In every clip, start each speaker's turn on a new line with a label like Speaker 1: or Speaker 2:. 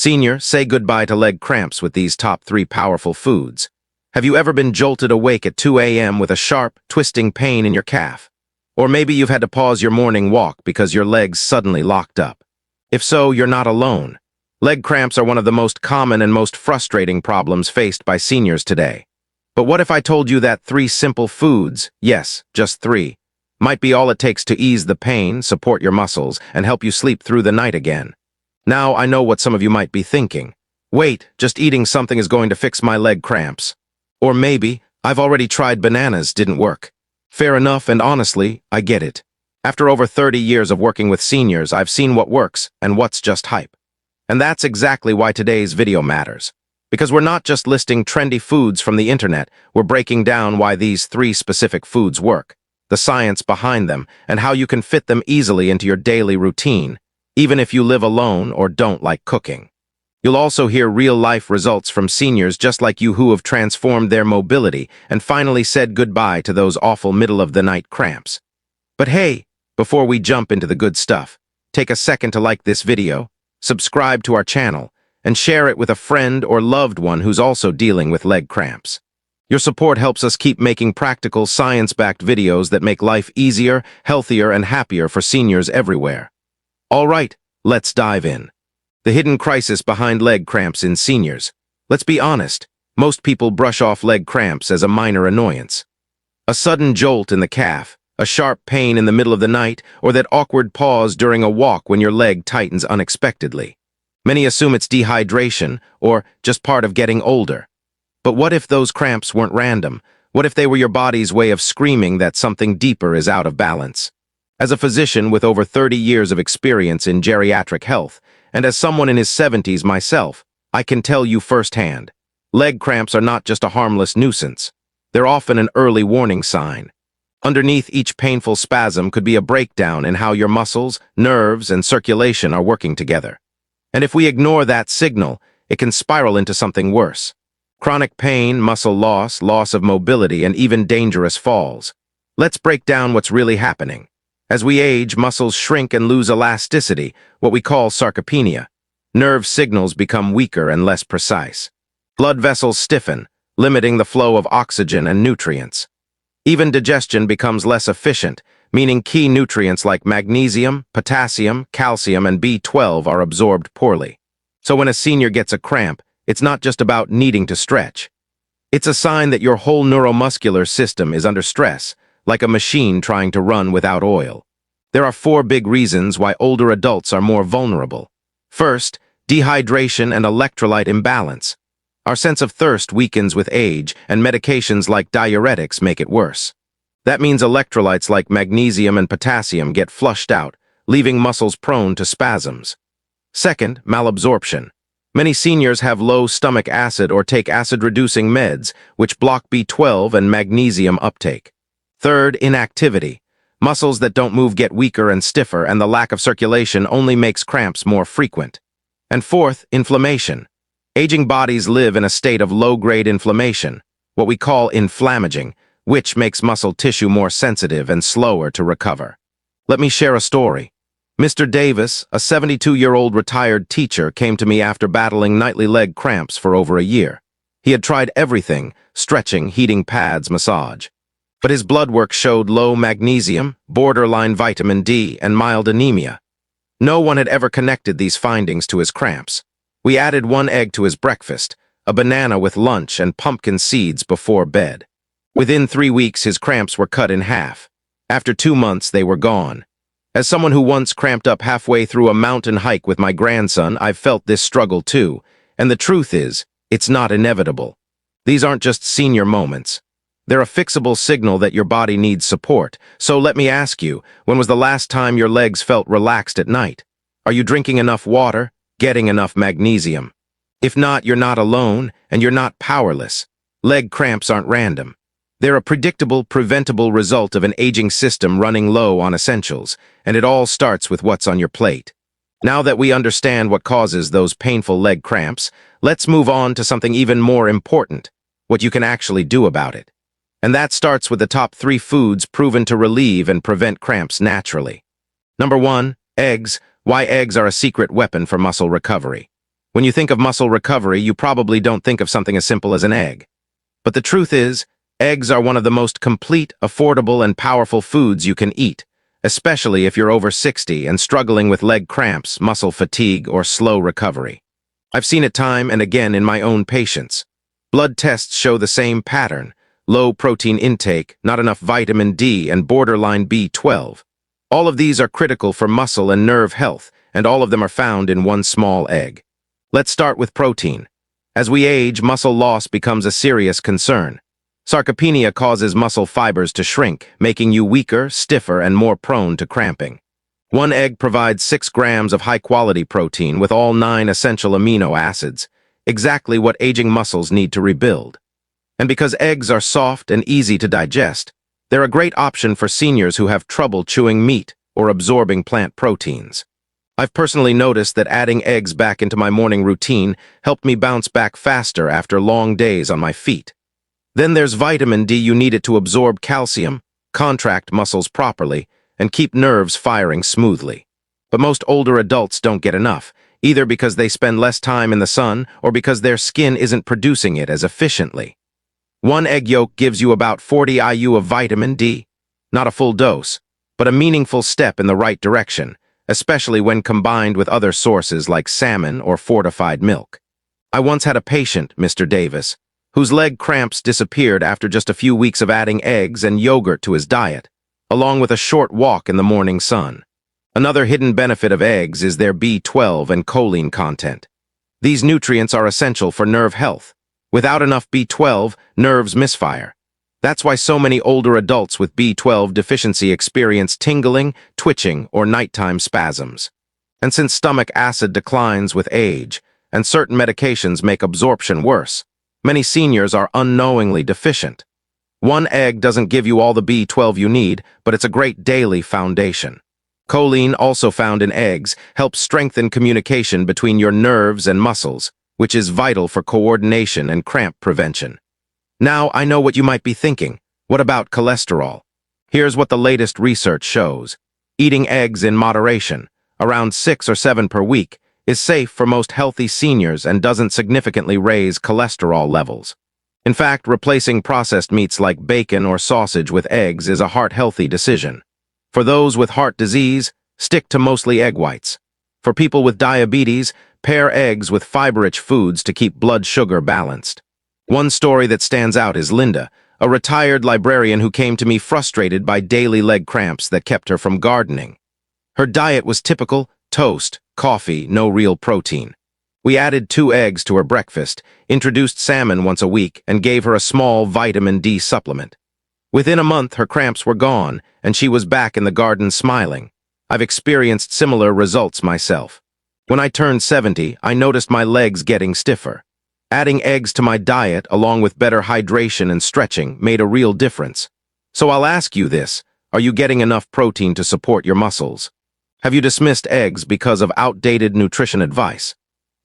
Speaker 1: Senior, say goodbye to leg cramps with these top 3 powerful foods. Have you ever been jolted awake at 2 a.m. with a sharp, twisting pain in your calf? Or maybe you've had to pause your morning walk because your legs suddenly locked up. If so, you're not alone. Leg cramps are one of the most common and most frustrating problems faced by seniors today. But what if I told you that 3 simple foods, yes, just 3, might be all it takes to ease the pain, support your muscles, and help you sleep through the night again? Now I know what some of you might be thinking. Wait, just eating something is going to fix my leg cramps. Or maybe, I've already tried bananas, didn't work. Fair enough, and honestly, I get it. After over 30 years of working with seniors, I've seen what works and what's just hype. And that's exactly why today's video matters. Because we're not just listing trendy foods from the internet, we're breaking down why these 3 specific foods work, the science behind them, and how you can fit them easily into your daily routine, even if you live alone or don't like cooking. You'll also hear real-life results from seniors just like you who have transformed their mobility and finally said goodbye to those awful middle-of-the-night cramps. But hey, before we jump into the good stuff, take a second to like this video, subscribe to our channel, and share it with a friend or loved one who's also dealing with leg cramps. Your support helps us keep making practical, science-backed videos that make life easier, healthier, and happier for seniors everywhere. All right, let's dive in. The hidden crisis behind leg cramps in seniors. Let's be honest, most people brush off leg cramps as a minor annoyance. A sudden jolt in the calf, a sharp pain in the middle of the night, or that awkward pause during a walk when your leg tightens unexpectedly. Many assume it's dehydration or just part of getting older. But what if those cramps weren't random? What if they were your body's way of screaming that something deeper is out of balance? As a physician with over 30 years of experience in geriatric health, and as someone in his 70s myself, I can tell you firsthand, leg cramps are not just a harmless nuisance. They're often an early warning sign. Underneath each painful spasm could be a breakdown in how your muscles, nerves, and circulation are working together. And if we ignore that signal, it can spiral into something worse. Chronic pain, muscle loss, loss of mobility, and even dangerous falls. Let's break down what's really happening. As we age, muscles shrink and lose elasticity, what we call sarcopenia. Nerve signals become weaker and less precise. Blood vessels stiffen, limiting the flow of oxygen and nutrients. Even digestion becomes less efficient, meaning key nutrients like magnesium, potassium, calcium, and B12 are absorbed poorly. So when a senior gets a cramp, it's not just about needing to stretch. It's a sign that your whole neuromuscular system is under stress, like a machine trying to run without oil. There are 4 big reasons why older adults are more vulnerable. First, dehydration and electrolyte imbalance. Our sense of thirst weakens with age, and medications like diuretics make it worse. That means electrolytes like magnesium and potassium get flushed out, leaving muscles prone to spasms. Second, malabsorption. Many seniors have low stomach acid or take acid-reducing meds, which block B12 and magnesium uptake. Third, inactivity. Muscles that don't move get weaker and stiffer, and the lack of circulation only makes cramps more frequent. And fourth, inflammation. Aging bodies live in a state of low-grade inflammation, what we call inflammaging, which makes muscle tissue more sensitive and slower to recover. Let me share a story. Mr. Davis, a 72-year-old retired teacher, came to me after battling nightly leg cramps for over a year. He had tried everything: stretching, heating pads, massage. But his blood work showed low magnesium, borderline vitamin D, and mild anemia. No one had ever connected these findings to his cramps. We added 1 egg to his breakfast, a banana with lunch, and pumpkin seeds before bed. Within 3 weeks, his cramps were cut in half. After 2 months, they were gone. As someone who once cramped up halfway through a mountain hike with my grandson, I've felt this struggle too. And the truth is, it's not inevitable. These aren't just senior moments. They're a fixable signal that your body needs support. So let me ask you, when was the last time your legs felt relaxed at night? Are you drinking enough water? Getting enough magnesium? If not, you're not alone, and you're not powerless. Leg cramps aren't random. They're a predictable, preventable result of an aging system running low on essentials, and it all starts with what's on your plate. Now that we understand what causes those painful leg cramps, let's move on to something even more important, what you can actually do about it. And that starts with the top 3 foods proven to relieve and prevent cramps naturally. Number 1, eggs. Why eggs are a secret weapon for muscle recovery. When you think of muscle recovery, you probably don't think of something as simple as an egg. But the truth is, eggs are one of the most complete, affordable, and powerful foods you can eat, especially if you're over 60 and struggling with leg cramps, muscle fatigue, or slow recovery. I've seen it time and again in my own patients. Blood tests show the same pattern: low protein intake, not enough vitamin D, and borderline B12. All of these are critical for muscle and nerve health, and all of them are found in one small egg. Let's start with protein. As we age, muscle loss becomes a serious concern. Sarcopenia causes muscle fibers to shrink, making you weaker, stiffer, and more prone to cramping. One egg provides 6 grams of high-quality protein with all 9 essential amino acids, exactly what aging muscles need to rebuild. And because eggs are soft and easy to digest, they're a great option for seniors who have trouble chewing meat or absorbing plant proteins. I've personally noticed that adding eggs back into my morning routine helped me bounce back faster after long days on my feet. Then there's vitamin D. You need it to absorb calcium, contract muscles properly, and keep nerves firing smoothly. But most older adults don't get enough, either because they spend less time in the sun or because their skin isn't producing it as efficiently. One egg yolk gives you about 40 IU of vitamin D. Not a full dose, but a meaningful step in the right direction, especially when combined with other sources like salmon or fortified milk. I once had a patient, Mr. Davis, whose leg cramps disappeared after just a few weeks of adding eggs and yogurt to his diet, along with a short walk in the morning sun. Another hidden benefit of eggs is their B12 and choline content. These nutrients are essential for nerve health. Without enough B12, nerves misfire. That's why so many older adults with B12 deficiency experience tingling, twitching, or nighttime spasms. And since stomach acid declines with age, and certain medications make absorption worse, many seniors are unknowingly deficient. One egg doesn't give you all the B12 you need, but it's a great daily foundation. Choline, also found in eggs, helps strengthen communication between your nerves and muscles, which is vital for coordination and cramp prevention. Now, I know what you might be thinking. What about cholesterol? Here's what the latest research shows. Eating eggs in moderation, around 6 or 7 per week, is safe for most healthy seniors and doesn't significantly raise cholesterol levels. In fact, replacing processed meats like bacon or sausage with eggs is a heart-healthy decision. For those with heart disease, stick to mostly egg whites. For people with diabetes, pair eggs with fiber-rich foods to keep blood sugar balanced. One story that stands out is Linda, a retired librarian who came to me frustrated by daily leg cramps that kept her from gardening. Her diet was typical: toast, coffee, no real protein. We added 2 eggs to her breakfast, introduced salmon once a week, and gave her a small vitamin D supplement. Within a month, her cramps were gone, and she was back in the garden smiling. I've experienced similar results myself. When I turned 70, I noticed my legs getting stiffer. Adding eggs to my diet, along with better hydration and stretching, made a real difference. So I'll ask you this: are you getting enough protein to support your muscles? Have you dismissed eggs because of outdated nutrition advice?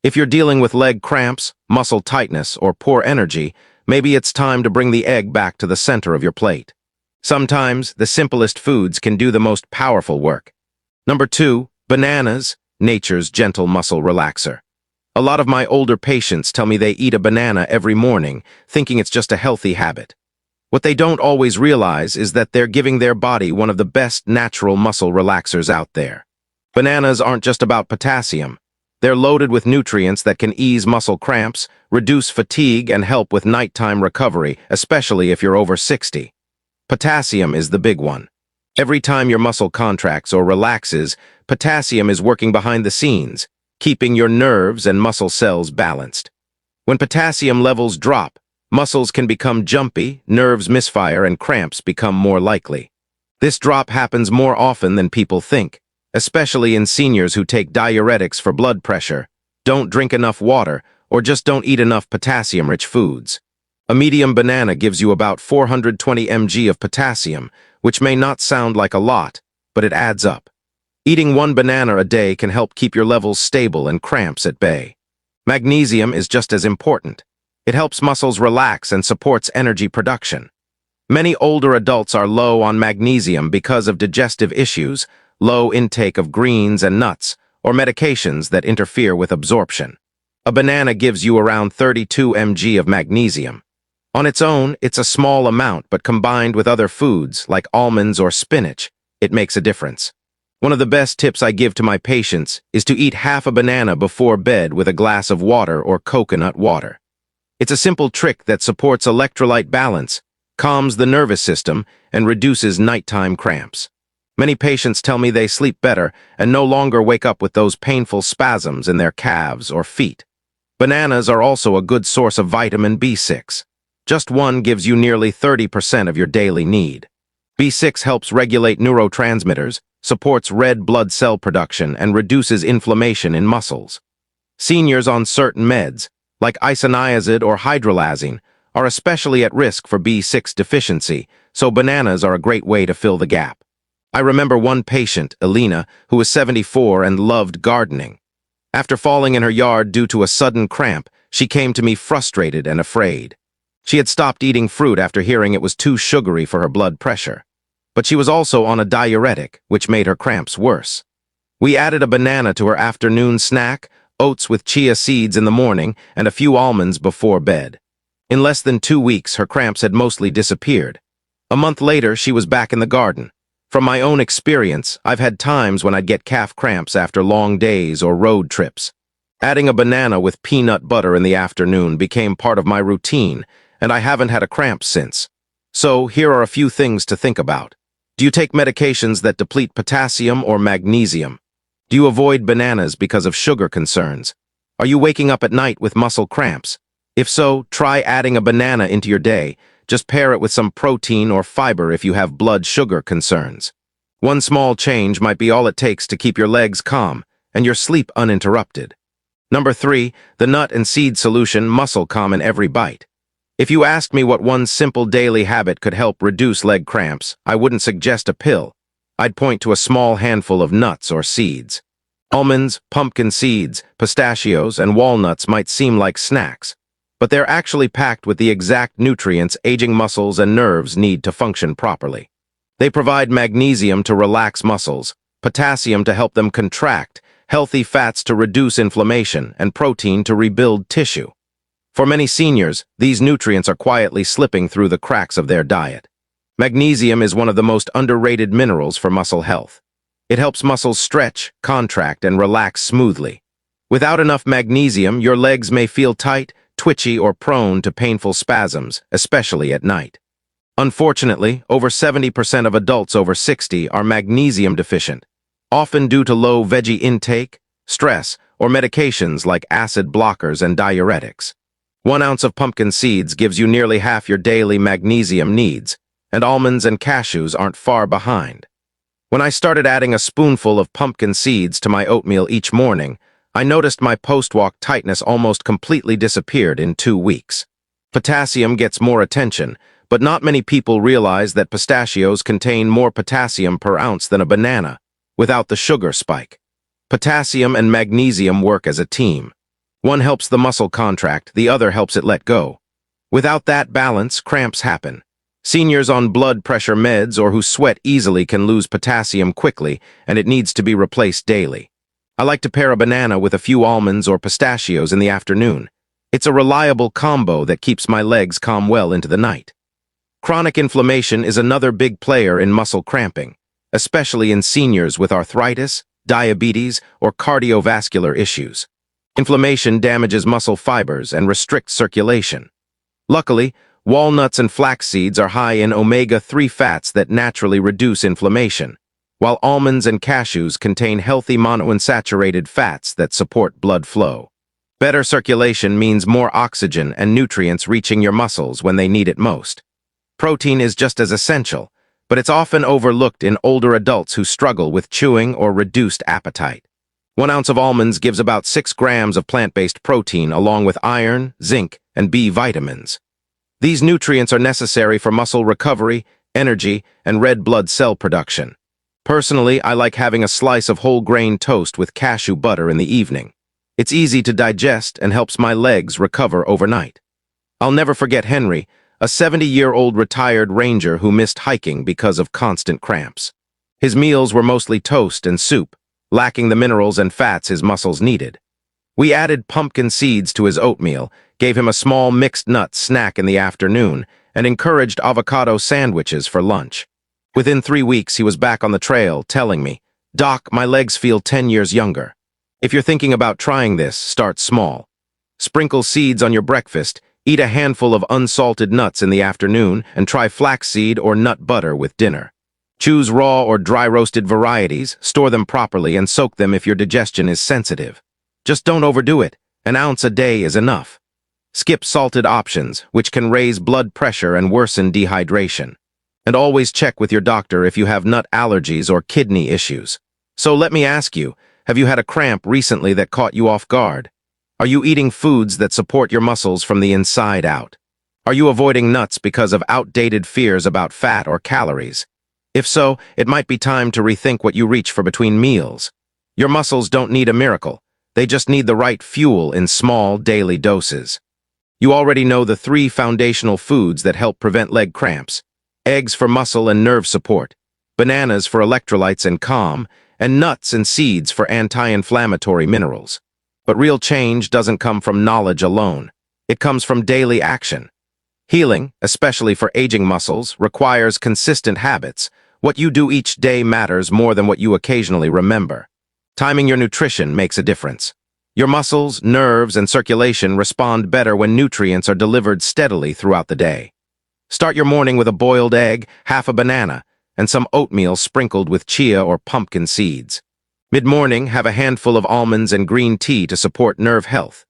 Speaker 1: If you're dealing with leg cramps, muscle tightness, or poor energy, maybe it's time to bring the egg back to the center of your plate. Sometimes, the simplest foods can do the most powerful work. Number 2, bananas, nature's gentle muscle relaxer. A lot of my older patients tell me they eat a banana every morning, thinking it's just a healthy habit. What they don't always realize is that they're giving their body one of the best natural muscle relaxers out there. Bananas aren't just about potassium. They're loaded with nutrients that can ease muscle cramps, reduce fatigue, and help with nighttime recovery, especially if you're over 60. Potassium is the big one. Every time your muscle contracts or relaxes, potassium is working behind the scenes, keeping your nerves and muscle cells balanced. When potassium levels drop, muscles can become jumpy, nerves misfire, and cramps become more likely. This drop happens more often than people think, especially in seniors who take diuretics for blood pressure, don't drink enough water, or just don't eat enough potassium-rich foods. A medium banana gives you about 420 mg of potassium, which may not sound like a lot, but it adds up. Eating 1 banana a day can help keep your levels stable and cramps at bay. Magnesium is just as important. It helps muscles relax and supports energy production. Many older adults are low on magnesium because of digestive issues, low intake of greens and nuts, or medications that interfere with absorption. A banana gives you around 32 mg of magnesium. On its own, it's a small amount, but combined with other foods like almonds or spinach, it makes a difference. One of the best tips I give to my patients is to eat half a banana before bed with a glass of water or coconut water. It's a simple trick that supports electrolyte balance, calms the nervous system, and reduces nighttime cramps. Many patients tell me they sleep better and no longer wake up with those painful spasms in their calves or feet. Bananas are also a good source of vitamin B6. Just one gives you nearly 30% of your daily need. B6 helps regulate neurotransmitters, supports red blood cell production, and reduces inflammation in muscles. Seniors on certain meds, like isoniazid or hydralazine, are especially at risk for B6 deficiency, so bananas are a great way to fill the gap. I remember one patient, Elena, who was 74 and loved gardening. After falling in her yard due to a sudden cramp, she came to me frustrated and afraid. She had stopped eating fruit after hearing it was too sugary for her blood pressure. But she was also on a diuretic, which made her cramps worse. We added a banana to her afternoon snack, oats with chia seeds in the morning, and a few almonds before bed. In less than 2 weeks, her cramps had mostly disappeared. A month later, she was back in the garden. From my own experience, I've had times when I'd get calf cramps after long days or road trips. Adding a banana with peanut butter in the afternoon became part of my routine, and I haven't had a cramp since. So, here are a few things to think about. Do you take medications that deplete potassium or magnesium? Do you avoid bananas because of sugar concerns? Are you waking up at night with muscle cramps? If so, try adding a banana into your day. Just pair it with some protein or fiber if you have blood sugar concerns. One small change might be all it takes to keep your legs calm and your sleep uninterrupted. Number 3, the nut and seed solution Muscle Calm in every bite. If you asked me what one simple daily habit could help reduce leg cramps, I wouldn't suggest a pill. I'd point to a small handful of nuts or seeds. Almonds, pumpkin seeds, pistachios, and walnuts might seem like snacks, but they're actually packed with the exact nutrients aging muscles and nerves need to function properly. They provide magnesium to relax muscles, potassium to help them contract, healthy fats to reduce inflammation, and protein to rebuild tissue. For many seniors, these nutrients are quietly slipping through the cracks of their diet. Magnesium is one of the most underrated minerals for muscle health. It helps muscles stretch, contract, and relax smoothly. Without enough magnesium, your legs may feel tight, twitchy, or prone to painful spasms, especially at night. Unfortunately, over 70% of adults over 60 are magnesium deficient, often due to low veggie intake, stress, or medications like acid blockers and diuretics. 1 ounce of pumpkin seeds gives you nearly half your daily magnesium needs, and almonds and cashews aren't far behind. When I started adding a spoonful of pumpkin seeds to my oatmeal each morning, I noticed my post-walk tightness almost completely disappeared in 2 weeks. Potassium gets more attention, but not many people realize that pistachios contain more potassium per ounce than a banana, without the sugar spike. Potassium and magnesium work as a team. One helps the muscle contract, the other helps it let go. Without that balance, cramps happen. Seniors on blood pressure meds or who sweat easily can lose potassium quickly, and it needs to be replaced daily. I like to pair a banana with a few almonds or pistachios in the afternoon. It's a reliable combo that keeps my legs calm well into the night. Chronic inflammation is another big player in muscle cramping, especially in seniors with arthritis, diabetes, or cardiovascular issues. Inflammation damages muscle fibers and restricts circulation. Luckily, walnuts and flax seeds are high in omega-3 fats that naturally reduce inflammation, while almonds and cashews contain healthy monounsaturated fats that support blood flow. Better circulation means more oxygen and nutrients reaching your muscles when they need it most. Protein is just as essential, but it's often overlooked in older adults who struggle with chewing or reduced appetite. 1 ounce of almonds gives about 6 grams of plant-based protein along with iron, zinc, and B vitamins. These nutrients are necessary for muscle recovery, energy, and red blood cell production. Personally, I like having a slice of whole grain toast with cashew butter in the evening. It's easy to digest and helps my legs recover overnight. I'll never forget Henry, a 70-year-old retired ranger who missed hiking because of constant cramps. His meals were mostly toast and soup, lacking the minerals and fats his muscles needed. We added pumpkin seeds to his oatmeal, gave him a small mixed nut snack in the afternoon, and encouraged avocado sandwiches for lunch. Within 3 weeks, he was back on the trail, telling me, "Doc, my legs feel 10 years younger." If you're thinking about trying this, start small. Sprinkle seeds on your breakfast, eat a handful of unsalted nuts in the afternoon, and try flaxseed or nut butter with dinner. Choose raw or dry-roasted varieties, store them properly, and soak them if your digestion is sensitive. Just don't overdo it. An ounce a day is enough. Skip salted options, which can raise blood pressure and worsen dehydration. And always check with your doctor if you have nut allergies or kidney issues. So let me ask you, have you had a cramp recently that caught you off guard? Are you eating foods that support your muscles from the inside out? Are you avoiding nuts because of outdated fears about fat or calories? If so, it might be time to rethink what you reach for between meals. Your muscles don't need a miracle. They just need the right fuel in small, daily doses. You already know the 3 foundational foods that help prevent leg cramps: eggs for muscle and nerve support, bananas for electrolytes and calm, and nuts and seeds for anti-inflammatory minerals. But real change doesn't come from knowledge alone. It comes from daily action. Healing, especially for aging muscles, requires consistent habits. What you do each day matters more than what you occasionally remember. Timing your nutrition makes a difference. Your muscles, nerves, and circulation respond better when nutrients are delivered steadily throughout the day. Start your morning with a boiled egg, half a banana, and some oatmeal sprinkled with chia or pumpkin seeds. Mid-morning, have a handful of almonds and green tea to support nerve health.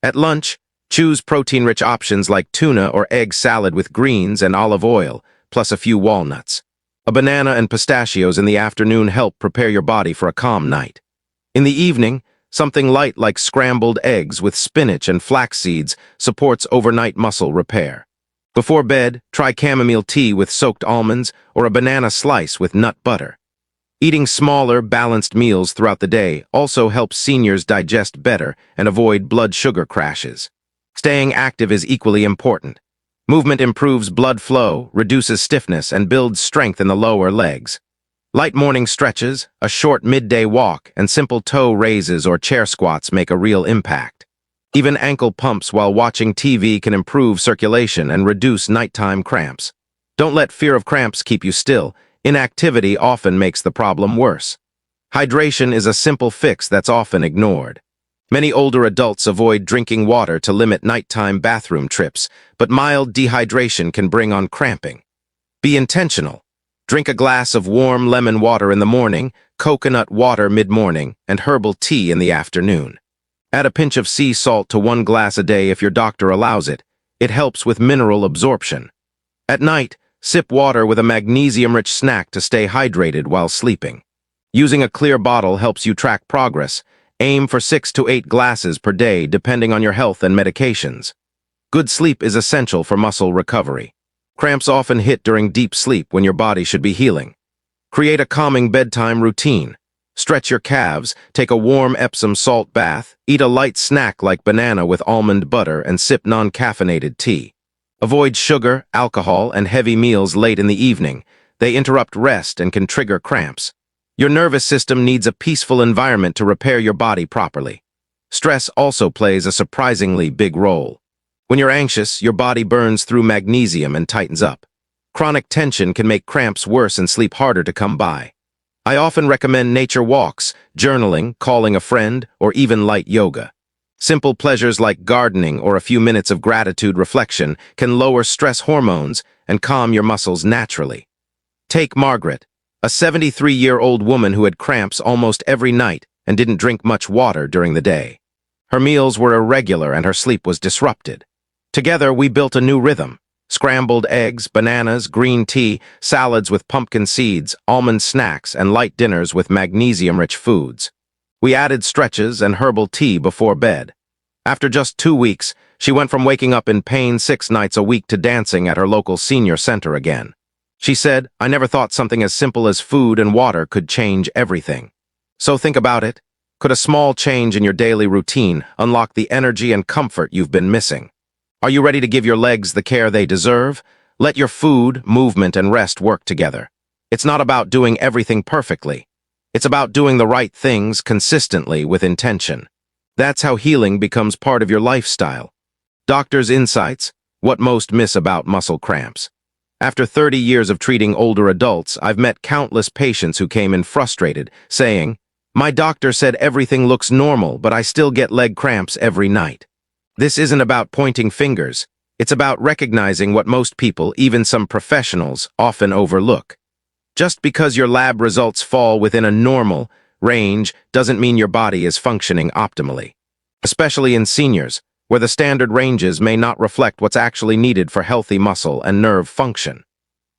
Speaker 1: At lunch, choose protein-rich options like tuna or egg salad with greens and olive oil, plus a few walnuts. A banana and pistachios in the afternoon help prepare your body for a calm night. In the evening, something light like scrambled eggs with spinach and flax seeds supports overnight muscle repair. Before bed, try chamomile tea with soaked almonds or a banana slice with nut butter. Eating smaller, balanced meals throughout the day also helps seniors digest better and avoid blood sugar crashes. Staying active is equally important. Movement improves blood flow, reduces stiffness, and builds strength in the lower legs. Light morning stretches, a short midday walk, and simple toe raises or chair squats make a real impact. Even ankle pumps while watching TV can improve circulation and reduce nighttime cramps. Don't let fear of cramps keep you still. Inactivity often makes the problem worse. Hydration is a simple fix that's often ignored. Many older adults avoid drinking water to limit nighttime bathroom trips, but mild dehydration can bring on cramping. Be intentional. Drink a glass of warm lemon water in the morning, coconut water mid-morning, and herbal tea in the afternoon. Add a pinch of sea salt to 1 glass a day if your doctor allows it. It helps with mineral absorption. At night, sip water with a magnesium-rich snack to stay hydrated while sleeping. Using a clear bottle helps you track progress. Aim for 6 to 8 glasses per day depending on your health and medications. Good sleep is essential for muscle recovery. Cramps often hit during deep sleep when your body should be healing. Create a calming bedtime routine. Stretch your calves, take a warm Epsom salt bath, eat a light snack like banana with almond butter, and sip non-caffeinated tea. Avoid sugar, alcohol, and heavy meals late in the evening. They interrupt rest and can trigger cramps. Your nervous system needs a peaceful environment to repair your body properly. Stress also plays a surprisingly big role. When you're anxious, your body burns through magnesium and tightens up. Chronic tension can make cramps worse and sleep harder to come by. I often recommend nature walks, journaling, calling a friend, or even light yoga. Simple pleasures like gardening or a few minutes of gratitude reflection can lower stress hormones and calm your muscles naturally. Take Margaret, a 73-year-old woman who had cramps almost every night and didn't drink much water during the day. Her meals were irregular and her sleep was disrupted. Together, we built a new rhythm: scrambled eggs, bananas, green tea, salads with pumpkin seeds, almond snacks, and light dinners with magnesium-rich foods. We added stretches and herbal tea before bed. After just 2 weeks, she went from waking up in pain 6 nights a week to dancing at her local senior center again. She said, "I never thought something as simple as food and water could change everything." So think about it. Could a small change in your daily routine unlock the energy and comfort you've been missing? Are you ready to give your legs the care they deserve? Let your food, movement, and rest work together. It's not about doing everything perfectly. It's about doing the right things consistently with intention. That's how healing becomes part of your lifestyle. Doctors' insights: what most miss about muscle cramps. After 30 years of treating older adults, I've met countless patients who came in frustrated, saying, "My doctor said everything looks normal, but I still get leg cramps every night." This isn't about pointing fingers. It's about recognizing what most people, even some professionals, often overlook. Just because your lab results fall within a normal range doesn't mean your body is functioning optimally. Especially in seniors, where the standard ranges may not reflect what's actually needed for healthy muscle and nerve function.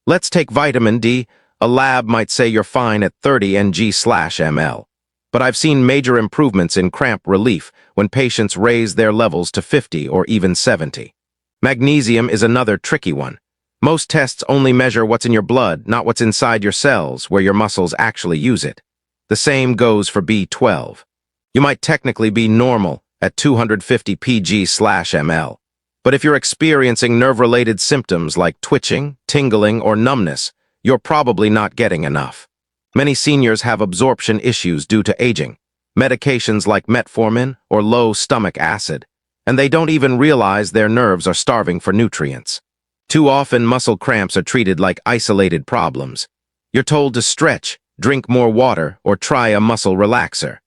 Speaker 1: Let's take vitamin D. A lab might say you're fine at 30 ng/ml. But I've seen major improvements in cramp relief when patients raise their levels to 50 or even 70. Magnesium is another tricky one. Most tests only measure what's in your blood, not what's inside your cells, where your muscles actually use it. The same goes for B12. You might technically be normal at 250 pg/ml. But if you're experiencing nerve-related symptoms like twitching, tingling, or numbness, you're probably not getting enough. Many seniors have absorption issues due to aging, medications like metformin or low stomach acid, and they don't even realize their nerves are starving for nutrients. Too often, muscle cramps are treated like isolated problems. You're told to stretch, drink more water, or try a muscle relaxer.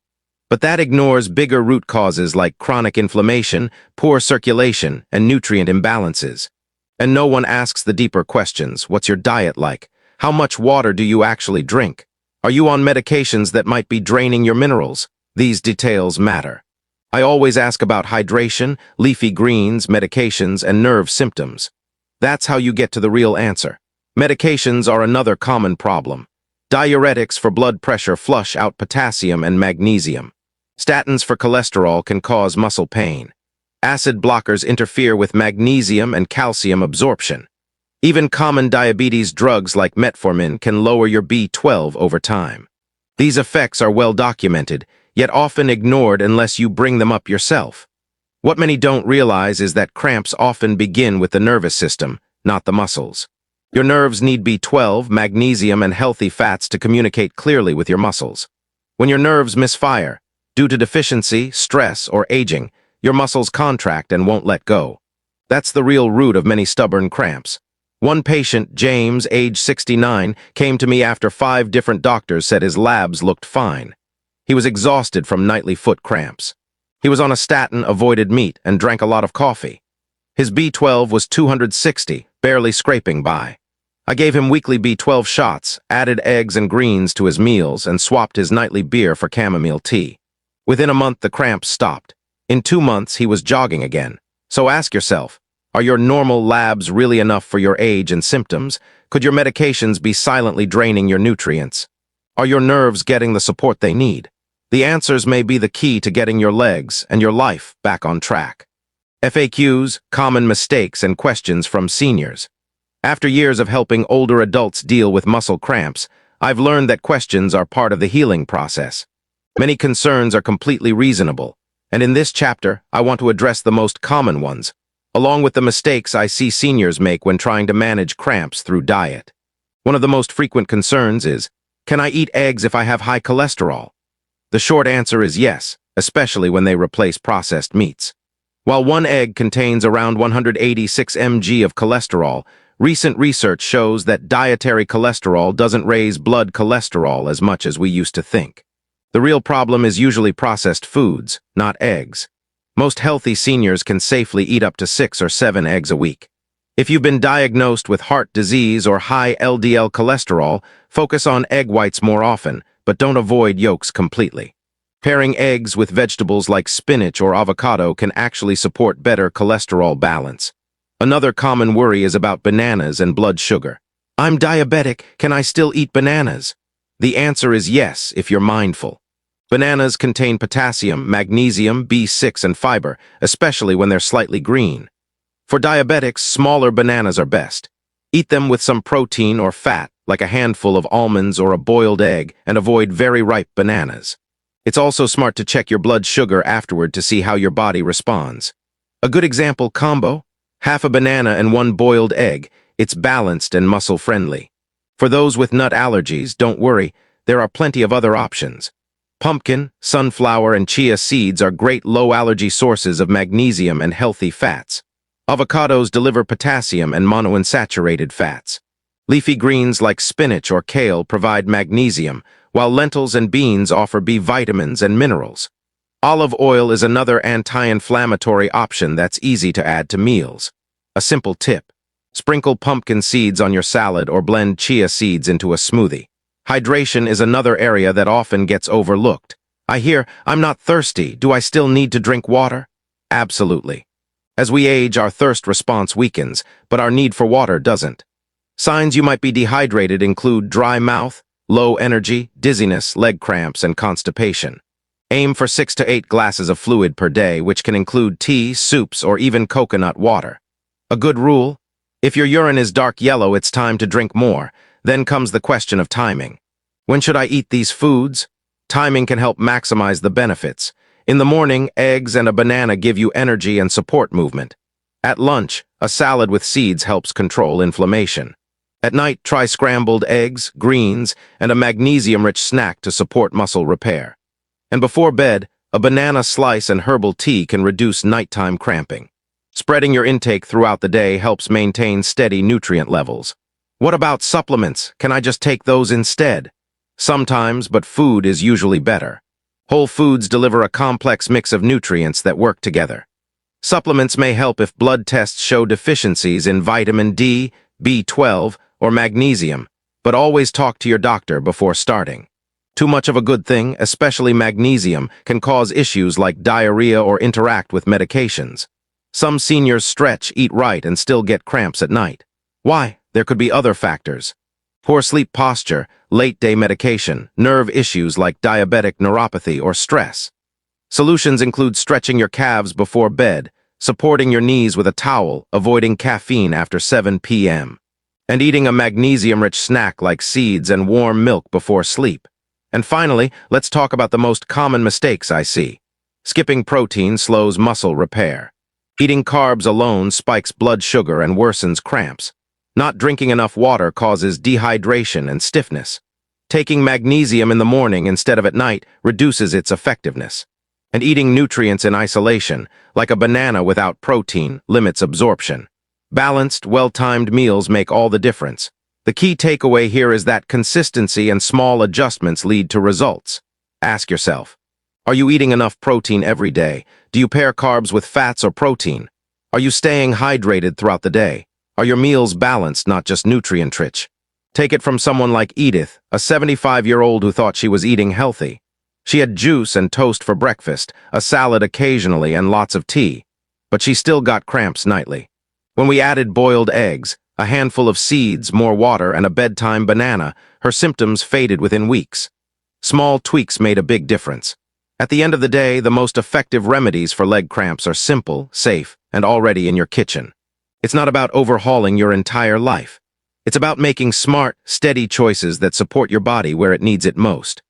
Speaker 1: But that ignores bigger root causes like chronic inflammation, poor circulation, and nutrient imbalances. And no one asks the deeper questions. What's your diet like? How much water do you actually drink? Are you on medications that might be draining your minerals? These details matter. I always ask about hydration, leafy greens, medications, and nerve symptoms. That's how you get to the real answer. Medications are another common problem. Diuretics for blood pressure flush out potassium and magnesium. Statins for cholesterol can cause muscle pain. Acid blockers interfere with magnesium and calcium absorption. Even common diabetes drugs like metformin can lower your B12 over time. These effects are well documented, yet often ignored unless you bring them up yourself. What many don't realize is that cramps often begin with the nervous system, not the muscles. Your nerves need B12, magnesium, and healthy fats to communicate clearly with your muscles. When your nerves misfire, due to deficiency, stress, or aging, your muscles contract and won't let go. That's the real root of many stubborn cramps. One patient, James, age 69, came to me after 5 different doctors said his labs looked fine. He was exhausted from nightly foot cramps. He was on a statin, avoided meat, and drank a lot of coffee. His B12 was 260, barely scraping by. I gave him weekly B12 shots, added eggs and greens to his meals, and swapped his nightly beer for chamomile tea. Within a month, the cramps stopped. In 2 months, he was jogging again. So ask yourself, are your normal labs really enough for your age and symptoms? Could your medications be silently draining your nutrients? Are your nerves getting the support they need? The answers may be the key to getting your legs and your life back on track. FAQs, common mistakes and questions from seniors. After years of helping older adults deal with muscle cramps, I've learned that questions are part of the healing process. Many concerns are completely reasonable, and in this chapter, I want to address the most common ones, along with the mistakes I see seniors make when trying to manage cramps through diet. One of the most frequent concerns is, can I eat eggs if I have high cholesterol? The short answer is yes, especially when they replace processed meats. While one egg contains around 186 mg of cholesterol, recent research shows that dietary cholesterol doesn't raise blood cholesterol as much as we used to think. The real problem is usually processed foods, not eggs. Most healthy seniors can safely eat up to 6 or 7 eggs a week. If you've been diagnosed with heart disease or high LDL cholesterol, focus on egg whites more often, but don't avoid yolks completely. Pairing eggs with vegetables like spinach or avocado can actually support better cholesterol balance. Another common worry is about bananas and blood sugar. I'm diabetic, can I still eat bananas? The answer is yes, if you're mindful. Bananas contain potassium, magnesium, B6, and fiber, especially when they're slightly green. For diabetics, smaller bananas are best. Eat them with some protein or fat, like a handful of almonds or a boiled egg, and avoid very ripe bananas. It's also smart to check your blood sugar afterward to see how your body responds. A good example combo: half a banana and 1 boiled egg. It's balanced and muscle-friendly. For those with nut allergies, don't worry, there are plenty of other options. Pumpkin, sunflower, and chia seeds are great low-allergy sources of magnesium and healthy fats. Avocados deliver potassium and monounsaturated fats. Leafy greens like spinach or kale provide magnesium, while lentils and beans offer B vitamins and minerals. Olive oil is another anti-inflammatory option that's easy to add to meals. A simple tip: sprinkle pumpkin seeds on your salad or blend chia seeds into a smoothie. Hydration is another area that often gets overlooked. I hear, "I'm not thirsty. Do I still need to drink water?" Absolutely. As we age, our thirst response weakens, but our need for water doesn't. Signs you might be dehydrated include dry mouth, low energy, dizziness, leg cramps, and constipation. Aim for 6 to 8 glasses of fluid per day, which can include tea, soups, or even coconut water. A good rule: if your urine is dark yellow, it's time to drink more. Then comes the question of timing. When should I eat these foods? Timing can help maximize the benefits. In the morning, eggs and a banana give you energy and support movement. At lunch, a salad with seeds helps control inflammation. At night, try scrambled eggs, greens, and a magnesium-rich snack to support muscle repair. And before bed, a banana slice and herbal tea can reduce nighttime cramping. Spreading your intake throughout the day helps maintain steady nutrient levels. What about supplements? Can I just take those instead? Sometimes, but food is usually better. Whole foods deliver a complex mix of nutrients that work together. Supplements may help if blood tests show deficiencies in vitamin D, B12, or magnesium, but always talk to your doctor before starting. Too much of a good thing, especially magnesium, can cause issues like diarrhea or interact with medications. Some seniors stretch, eat right, and still get cramps at night. Why? There could be other factors. Poor sleep posture, late-day medication, nerve issues like diabetic neuropathy or stress. Solutions include stretching your calves before bed, supporting your knees with a towel, avoiding caffeine after 7 p.m., and eating a magnesium-rich snack like seeds and warm milk before sleep. And finally, let's talk about the most common mistakes I see. Skipping protein slows muscle repair. Eating carbs alone spikes blood sugar and worsens cramps. Not drinking enough water causes dehydration and stiffness. Taking magnesium in the morning instead of at night reduces its effectiveness. And eating nutrients in isolation, like a banana without protein, limits absorption. Balanced, well-timed meals make all the difference. The key takeaway here is that consistency and small adjustments lead to results. Ask yourself, are you eating enough protein every day? Do you pair carbs with fats or protein? Are you staying hydrated throughout the day? Are your meals balanced, not just nutrient-rich? Take it from someone like Edith, a 75-year-old who thought she was eating healthy. She had juice and toast for breakfast, a salad occasionally, and lots of tea. But she still got cramps nightly. When we added boiled eggs, a handful of seeds, more water, and a bedtime banana, her symptoms faded within weeks. Small tweaks made a big difference. At the end of the day, the most effective remedies for leg cramps are simple, safe, and already in your kitchen. It's not about overhauling your entire life. It's about making smart, steady choices that support your body where it needs it most.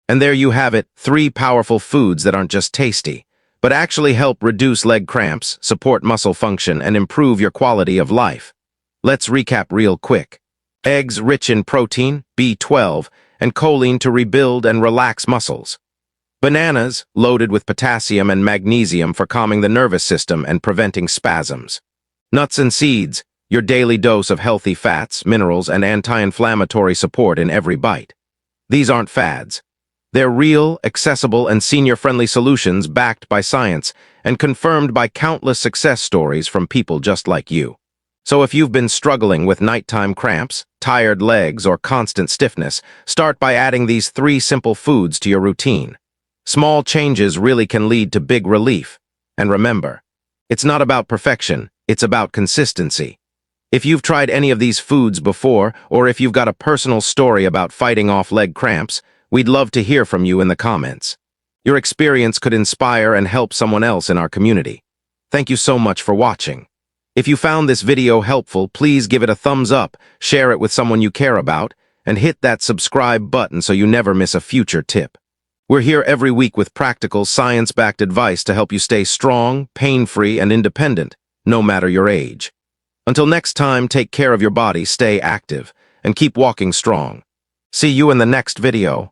Speaker 1: And there you have it, 3 powerful foods that aren't just tasty, but actually help reduce leg cramps, support muscle function, and improve your quality of life. Let's recap real quick. Eggs rich in protein, B12, and choline to rebuild and relax muscles. Bananas, loaded with potassium and magnesium for calming the nervous system and preventing spasms. Nuts and seeds, your daily dose of healthy fats, minerals, and anti-inflammatory support in every bite. These aren't fads. They're real, accessible, and senior-friendly solutions backed by science and confirmed by countless success stories from people just like you. So if you've been struggling with nighttime cramps, tired legs, or constant stiffness, start by adding these 3 simple foods to your routine. Small changes really can lead to big relief. And remember, it's not about perfection, it's about consistency. If you've tried any of these foods before, or if you've got a personal story about fighting off leg cramps, we'd love to hear from you in the comments. Your experience could inspire and help someone else in our community. Thank you so much for watching. If you found this video helpful, please give it a thumbs up, share it with someone you care about, and hit that subscribe button so you never miss a future tip. We're here every week with practical, science-backed advice to help you stay strong, pain-free, and independent, no matter your age. Until next time, take care of your body, stay active, and keep walking strong. See you in the next video.